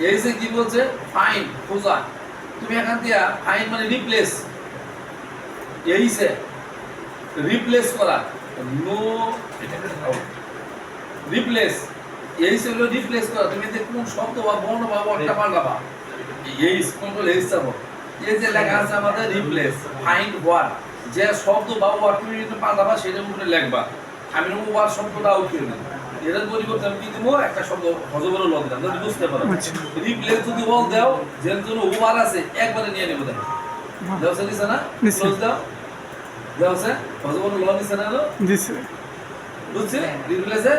এই যে কি বলছে ফাইন্ড খোঁজা, তুমি এখান দিয়া ফাইন্ড মানে রিপ্লেস, এই যে রিপ্লেস করা, নো রিপ্লেস, এই যে হলো রিপ্লেস করা, তুমি যে কোন শব্দ বা বর্ণ বা ওয়ার্ডটা পাল্টাবা, এই কন্ট্রোল এই যাবো, এই যে লেখা আছে আমাদের রিপ্লেস ফাইন্ড ওয়ার্ড, যে শব্দ বা ওয়ার্ড তুমি পাল্টাবা সেটার উপরে লিখবা। আমি ওয়ার্ড শব্দটা আউট করে নেব, এটার পরিবর্তে আমি কি দেবো একটা শব্দ হজবর ল দিলাম, যদি বুঝতে পারো। রিপ্লেস যদি ওয়াল দাও যেন জন্য ওয়ার আছে একবারে নিয়ে নেব, দেখো দাও সে দিছে না, ক্লোজ দাও দাও সে হজবর ল দিছে না দিছে, বুঝছে রিপ্লেসে।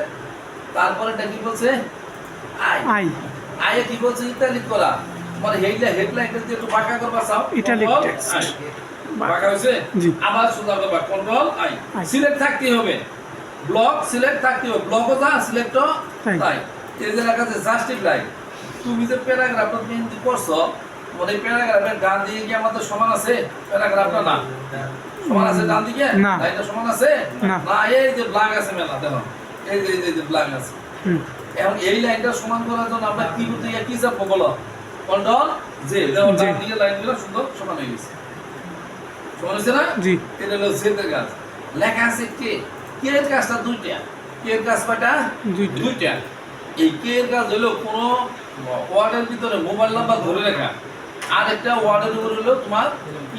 তারপরে এটা কি বলছে আই, আই আই কি বলছে ইটালিক করা, মানে হেডলাইনটা দিয়ে একটু বাঁকা করবা চাও, ইটালিক টেক্সট বাঁকা হয়েছে, জি আবার সোজা করবা কন্ট্রোল আই, সিলেক্ট থাকতে হবে, ব্লক সিলেক্ট থাকতে হবে, ব্লকও যা সিলেক্টও তাই। এই যে লেখা আছে জাস্টিফাই, তুমি যে প্যারাগ্রাফটা মেনলি করছো, মানে প্যারাগ্রাফের ডান দিকে কি আমাদের সমান আছে প্যারাগ্রাফটা? না, সমান আছে ডান দিকে না, এটা সমান আছে না, না, এই যে ব্ল্যাঙ্ক আছে মেলা, দেখো এই যে ব্ল্যাঙ্ক আছে। এখন এই লাইনটা সমান করার জন্য আমরা কি করতে কি চাপবো বলো, কন্ট্রোল জে, দেখো ডান দিকে লাইনগুলো সুন্দর সমান হয়ে গেছে, সমান হয়েছে না? জি, এটা হলো জেদের কাজ। লেখা আছে কে, কে এর কাজটা দুইটা, কে এর কাজ কয়টা? দুইটা। এই কে এর কাজ হলো কোন ওয়ার্ডের ভিতরে মোবাইল নাম্বার ধরে রাখা, আর একটা ওয়ার্ডের উপর হলো তোমার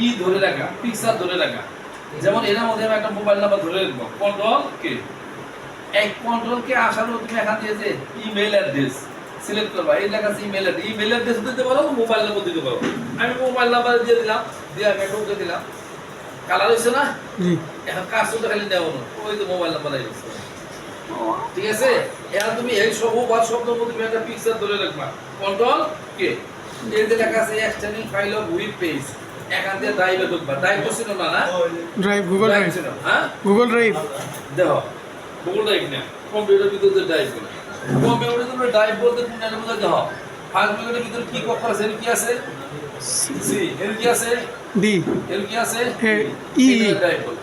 ই ধরে রাখা, পিকচার ধরে রাখা। যেমন এর মধ্যে আমি একটা মোবাইল নাম্বার ধরে রাখবো, কন্ট্রোল কে। এই কন্ট্রোল কে আসার পর তুমি এখান দিয়ে যে ইমেল অ্যাড্রেস সিলেক্ট করবা, এই লেখা আছে ইমেল অ্যাড্রেস, ইমেল অ্যাড্রেস দিতে পারো, মোবাইল নাম্বার দিতে পারো। আমি মোবাইল নাম্বার দিয়ে দিলাম, দিয়ে আমি একটা ওকে দিলাম, কালার হইছে না? জি, এখন কাজ তো খালি দেওয়া না, ওই যে মোবাইল নাম্বার আইছে, ঠিক আছে? এখন তুমি এই সব ওয়ার্ড শব্দের মধ্যে তুমি একটা পিকচার ধরে রাখবা, কন্ট্রোল কে। এই যে লেখা আছে extending file of web page, এখান দিয়ে ড্রাইভে ঢুকবা, ড্রাইভ তো ছিল না, না ড্রাইভ, গুগল ড্রাইভ ছিল, হ্যাঁ গুগল ড্রাইভ, দেখো গুগল ড্রাইভ না, কম্পিউটারের ভিতরে ড্রাইভ করে, কম্পিউটারের ভিতরে ড্রাইভ বলতে তুমি এর মধ্যে দেখো ফাইল গুলোর ভিতরে কি অক্ষর আছে, এর কি আছে সি, এর কি আছে ডি, এর কি আছে ই, ড্রাইভ বলে।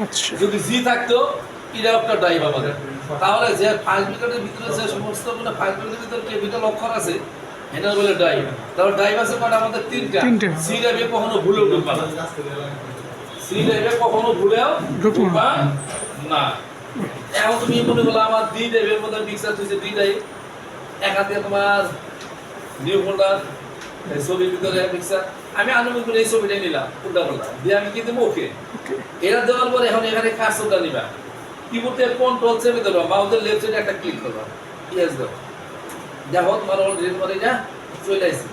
আচ্ছা, যদি জি থাকতো এটা একটা ড্রাইভ আমাদের, তাহলে যে ফাইল ব্র্যাকেটের ভিতরে যে সমস্ত মানে ফাইল ব্র্যাকেটের ভিতরে ক্যাপিটাল অক্ষর আছে এটা বলে ড্রাইভ। তাহলে ড্রাইভ আছে কয়টা আমাদের? তিনটা। সি ড্রাইভে কখনো ভুলেও ঢুকবা না, সি ড্রাইভে কখনো ভুলেও ঢুকবা না। এখন তুমি মনে করো আমার ডি ড্রাইভের মধ্যে পিকচার হইছে, ডি ড্রাইভ এখান দিয়ে তোমার নিউ ফোল্ডার এই ছবির ভিতরে পিকচার, আমি আনুমানিক করে এই ছবিটা নিলাম, উল্টা পাল্টা দিয়ে আমি কি দেবো ওকে। এরা দেওয়ার পরে এখন এখানে কাজটা নিবা, কিবোর্ডে কন্ট্রোল চেপে দেবা, মাউসের লেফট সাইডে একটা ক্লিক করবা, ইয়েস দাও, দেখো তোমার অলরেডি তোমার এটা চলে আসছে,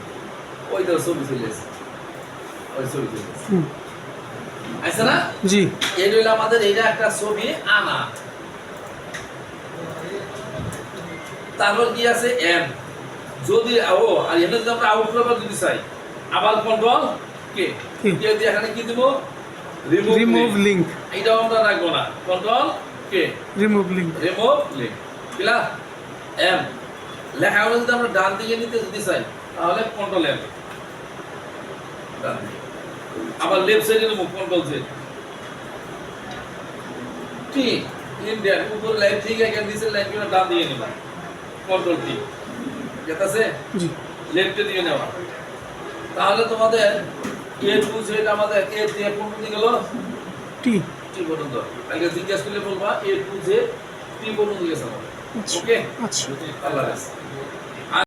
ওই দাও ছবি চলে আসছে, ওই ছবি চলে আসছে, আচ্ছা না? জি, এটা হলো আমাদের এইটা একটা ছবি আনা। তারপর কি আছে এম, যদি ও আর এখানে যদি আমরা আউট করবার যদি চাই, আবার কন্ট্রোল কে, কে দিয়ে এখানে কি দেব রিমুভ লিংক, এটাও আমরা রাখবো না, কন্ট্রোল কে remove link, remove link, clear? M লেখা হলে যদি আমরা ডান দিকে নিতে যদি চাই তাহলে কন্ট্রোল এম, ডান দিকে। আবার লেফট সাইডে নেব কন্ট্রোল জেড, ঠিক ইন্ডিয়ান উপর লাইন ঠিক আছে, নিচে লাইন গুলো ডান দিকে নেবা, কন্ট্রোল টি, ঠিক আছে? জি, লেফটে দিয়ে নেওয়া। তাহলে তোমাদের এ টু জেড আমাদের এ দিয়ে কোন দিকে গেল? টি, টি পর্যন্ত। আগে জিজ্ঞাসা করলে বলবা এ টু জেড টি পর্যন্ত গেছে আমাদের, ওকে? আচ্ছা। আল্লাহ হাফেজ।